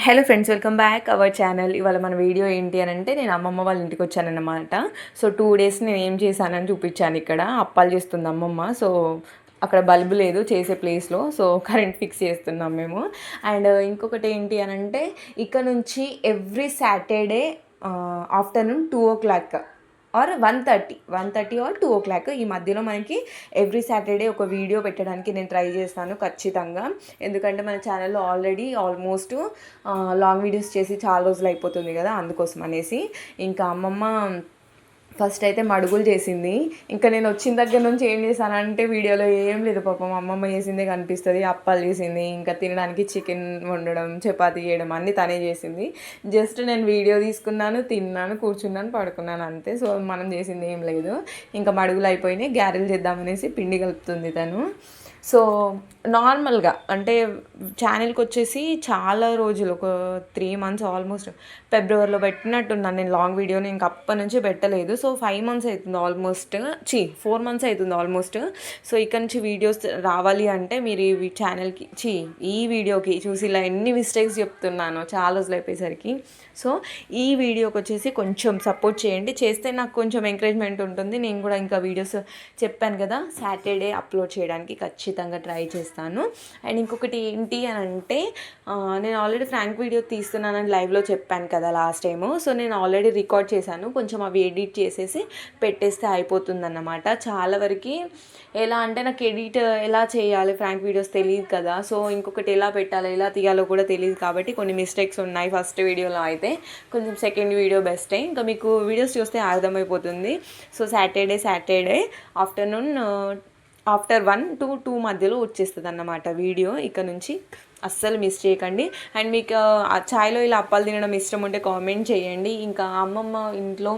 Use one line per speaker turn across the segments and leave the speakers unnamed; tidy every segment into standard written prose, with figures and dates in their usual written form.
Hello friends, welcome back our channel. ఇవాళ మన video ఏంటి అని అంటే, నేను అమ్మమ్మ వాళ్ళ ఇంటికి వచ్చానన్నమాట. సో 2 డేస్ నేను ఏం చేశానని చూపించాను. ఇక్కడ అప్పాలు చేస్తుంది అమ్మమ్మ. సో అక్కడ బల్బు లేదు చేసే ప్లేస్లో, సో కరెంట్ ఫిక్స్ చేస్తున్నాం మేము. అండ్ ఇంకొకటి ఏంటి అని అంటే, ఇక్కడ నుంచి every Saturday afternoon 2 o'clock or 1:30 or 2 o'clock ఈ మధ్యలో మనకి ఎవ్రీ సాటర్డే ఒక వీడియో పెట్టడానికి నేను ట్రై చేస్తాను ఖచ్చితంగా. ఎందుకంటే మన ఛానల్లో ఆల్రెడీ ఆల్మోస్ట్ లాంగ్ వీడియోస్ చేసి చాలా రోజులు అయిపోతుంది కదా, అందుకోసం అనేసి. ఇంకా అమ్మమ్మ ఫస్ట్ అయితే మడుగులు చేసింది. ఇంకా నేను వచ్చిన దగ్గర నుంచి ఏం చేశానంటే, వీడియోలో ఏం లేదు పాపం, అమ్మమ్మ చేసిందే కనిపిస్తుంది. అప్పాలు చేసింది, ఇంకా తినడానికి చికెన్ వండడం, చపాతీ చేయడం అన్నీ తనే చేసింది. జస్ట్ నేను వీడియో తీసుకున్నాను, తిన్నాను, కూర్చున్నాను, పడుకున్నాను అంతే. సో మనం చేసింది ఏం లేదు. ఇంకా మడుగులు అయిపోయినాయి, గారెలు చేద్దామనేసి పిండి కలుపుతుంది తను. సో నార్మల్గా అంటే ఛానల్కి వచ్చేసి చాలా రోజులు, ఒక 3 months ఆల్మోస్ట్ ఫిబ్రవరిలో పెట్టినట్టున్నాను నేను లాంగ్ వీడియోని. ఇంక అప్పటి నుంచి పెట్టలేదు. సో 5 months అవుతుంది ఆల్మోస్ట్, 4 months అవుతుంది ఆల్మోస్ట్. సో ఇక్కడ నుంచి వీడియోస్ రావాలి అంటే మీరు ఈ ఛానల్కి ఈ వీడియోకి చూసి ఇలా ఎన్ని మిస్టేక్స్ చెప్తున్నాను చాలా రోజులు అయిపోయేసరికి. సో ఈ వీడియోకి వచ్చేసి కొంచెం సపోర్ట్ చేయండి, చేస్తే నాకు కొంచెం ఎంకరేజ్మెంట్ ఉంటుంది. నేను కూడా ఇంకా వీడియోస్ చెప్పాను కదా, సాటర్డే అప్లోడ్ చేయడానికి ఖచ్చితంగా ట్రై చేస్తాను. అండ్ ఇంకొకటి ఏంటి అని అంటే, నేను ఆల్రెడీ ఫ్రాంక్ వీడియో తీస్తున్నానని లైవ్లో చెప్పాను కదా లాస్ట్ టైము. సో నేను ఆల్రెడీ రికార్డ్ చేశాను, కొంచెం అవి ఎడిట్ చేసేసి పెట్టేస్తే అయిపోతుందన్నమాట. చాలా వరకు ఎలా అంటే, నాకు ఎడిట్ ఎలా చేయాలి ఫ్రాంక్ వీడియోస్ తెలియదు కదా. సో ఇంకొకటి ఎలా పెట్టాలో ఎలా తీయాలో కూడా తెలియదు కాబట్టి కొన్ని మిస్టేక్స్ ఉన్నాయి ఫస్ట్ వీడియోలో అయితే. కొంచెం సెకండ్ వీడియో బెస్టే, ఇంకా మీకు వీడియోస్ చూస్తే అర్థమైపోతుంది. So Saturday afternoon after 1 to 2 మధ్యలో వచ్చేస్తుంది అన్నమాట వీడియో. ఇక్కడ నుంచి అస్సలు మిస్ చేయకండి. అండ్ మీకు ఛాయ్లో ఇలా అప్పాలు తినడం ఇష్టం ఉంటే కామెంట్ చేయండి. ఇంకా అమ్మమ్మ ఇంట్లో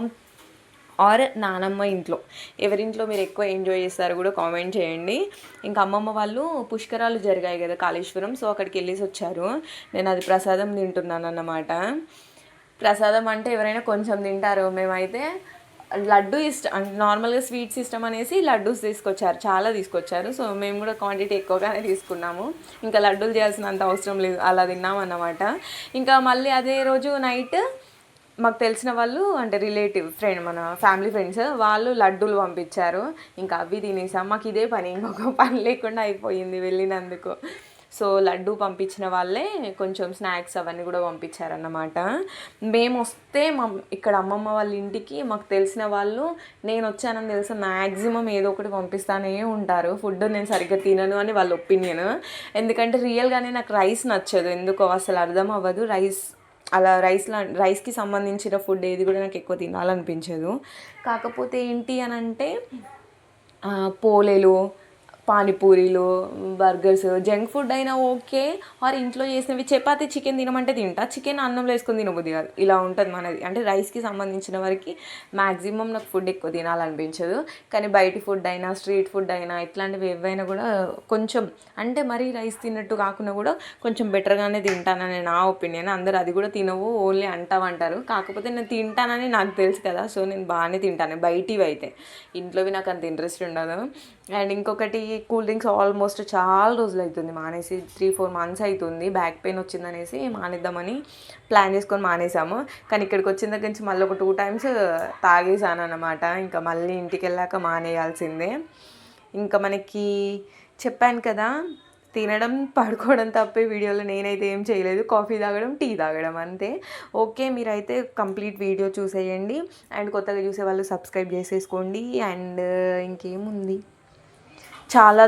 ఆర్ నానమ్మ ఇంట్లో ఎవరింట్లో మీరు ఎక్కువ ఎంజాయ్ చేస్తారో కూడా కామెంట్ చేయండి. ఇంకా అమ్మమ్మ వాళ్ళు పుష్కరాలు జరిగాయి కదా కాళేశ్వరం, సో అక్కడికి వెళ్ళేసి వచ్చారు. నేను అది ప్రసాదం తింటున్నాను అన్నమాట. ప్రసాదం అంటే ఎవరైనా కొంచెం తింటారు, మేమైతే లడ్డు ఇష్టం, నార్మల్గా స్వీట్స్ ఇష్టం అనేసి లడ్డూస్ తీసుకొచ్చారు, చాలా తీసుకొచ్చారు. సో మేము కూడా క్వాంటిటీ ఎక్కువగానే తీసుకున్నాము. ఇంకా లడ్డూలు చేయాల్సినంత అవసరం లేదు, అలా తిన్నాం అన్నమాట. ఇంకా మళ్ళీ అదే రోజు నైట్ మాకు తెలిసిన వాళ్ళు అంటే రిలేటివ్ ఫ్రెండ్, మన ఫ్యామిలీ ఫ్రెండ్స్ వాళ్ళు లడ్డూలు పంపించారు. ఇంకా అవి తినేసాం. మాకు ఇదే పని, ఇంకొక పని లేకుండా అయిపోయింది వెళ్ళినందుకు. సో లడ్డు పంపించిన వాళ్ళే కొంచెం స్నాక్స్ అవన్నీ కూడా పంపించారన్నమాట. మేము వస్తే ఇక్కడ అమ్మమ్మ వాళ్ళ ఇంటికి మాకు తెలిసిన వాళ్ళు, నేను వచ్చానని తెలిసి మ్యాక్సిమం ఏదో ఒకటి పంపిస్తానే ఉంటారు. ఫుడ్ నేను సరిగ్గా తినను అని వాళ్ళ ఒపీనియన్. ఎందుకంటే రియల్గానే నాకు రైస్ నచ్చదు, ఎందుకో అసలు అర్థం అవ్వదు. అలా రైస్కి సంబంధించిన ఫుడ్ ఏది కూడా నాకు ఎక్కువ తినాలనిపించదు. కాకపోతే ఏంటి అని అంటే, పోలేలు, పానీపూరీలు, బర్గర్స్, జంక్ ఫుడ్ అయినా ఓకే. ఆర్ ఇంట్లో చేసినవి చపాతీ చికెన్ తినమంటే తింటా, చికెన్ అన్నంలో వేసుకొని తినబుద్ది కాదు, ఇలా ఉంటుంది మనది. అంటే రైస్కి సంబంధించిన వరకు మ్యాక్సిమం నాకు ఫుడ్ ఎక్కువ తినాలనిపించదు. కానీ బయట ఫుడ్ అయినా స్ట్రీట్ ఫుడ్ అయినా ఇట్లాంటివి ఏవైనా కూడా కొంచెం అంటే మరీ రైస్ తిన్నట్టు కాకుండా కూడా కొంచెం బెటర్గానే తింటానని నా ఒపీనియన్. అందరూ అది కూడా తినవు, ఓన్లీ అంటారు. కాకపోతే నేను తింటానని నాకు తెలుసు కదా, సో నేను బాగానే తింటాను బయటివి అయితే. ఇంట్లోవి నాకు అంత ఇంట్రెస్ట్ ఉండదు. అండ్ ఇంకొకటి, కూల్ డ్రింక్స్ ఆల్మోస్ట్ చాలా రోజులు అవుతుంది మానేసి, 3-4 months అవుతుంది. బ్యాక్ పెయిన్ వచ్చిందనేసి మానేద్దామని ప్లాన్ చేసుకొని మానేసాము. కానీ ఇక్కడికి వచ్చిన దగ్గర నుంచి మళ్ళీ ఒక 2 times తాగేసాను అనమాట. ఇంకా మళ్ళీ ఇంటికి వెళ్ళాక మానేయాల్సిందే. ఇంకా మనకి చెప్పాను కదా, తినడం పడుకోవడం తప్పే వీడియోలో నేనైతే ఏం చేయలేదు, కాఫీ తాగడం, టీ తాగడం అంతే. ఓకే, మీరైతే కంప్లీట్ వీడియో చూసేయండి. అండ్ కొత్తగా చూసే వాళ్ళు సబ్స్క్రైబ్ చేసేసుకోండి. అండ్ ఇంకేముంది, చాలా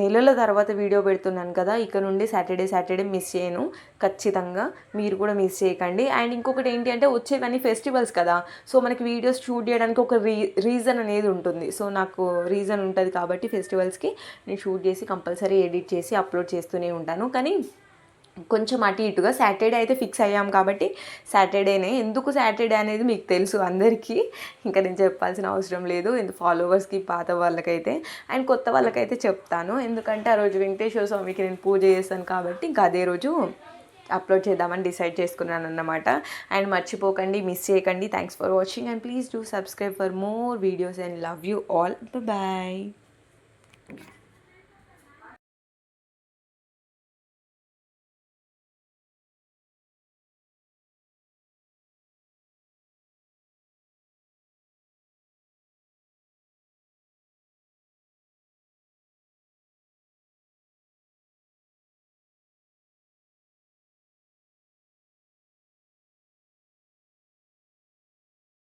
నెలల తర్వాత వీడియో పెడుతున్నాను కదా, ఇక నుండి సాటర్డే మిస్ చేయను ఖచ్చితంగా, మీరు కూడా మిస్ చేయకండి. అండ్ ఇంకొకటి ఏంటి అంటే, వచ్చేవన్నీ ఫెస్టివల్స్ కదా, సో మనకి వీడియోస్ షూట్ చేయడానికి ఒక రీజన్ అనేది ఉంటుంది. సో నాకు రీజన్ ఉంటుంది కాబట్టి ఫెస్టివల్స్కి నేను షూట్ చేసి కంపల్సరీ ఎడిట్ చేసి అప్లోడ్ చేస్తూనే ఉంటాను. కానీ కొంచెం అటు ఇటుగా సాటర్డే అయితే ఫిక్స్ అయ్యాం కాబట్టి సాటర్డేనే. ఎందుకు సాటర్డే అనేది మీకు తెలుసు అందరికీ, ఇంకా నేను చెప్పాల్సిన అవసరం లేదు. ఫాలోవర్స్కి, పాత వాళ్ళకైతే అండ్ కొత్త వాళ్ళకైతే చెప్తాను. ఎందుకంటే ఆ రోజు వెంకటేశ్వర స్వామికి నేను పూజ చేస్తాను కాబట్టి ఇంకా అదే రోజు అప్లోడ్ చేద్దామని డిసైడ్ చేసుకున్నాను అన్నమాట. అండ్ మర్చిపోకండి, మిస్ చేయకండి. Thanks for watching and please do subscribe for more videos and love you all. Bye.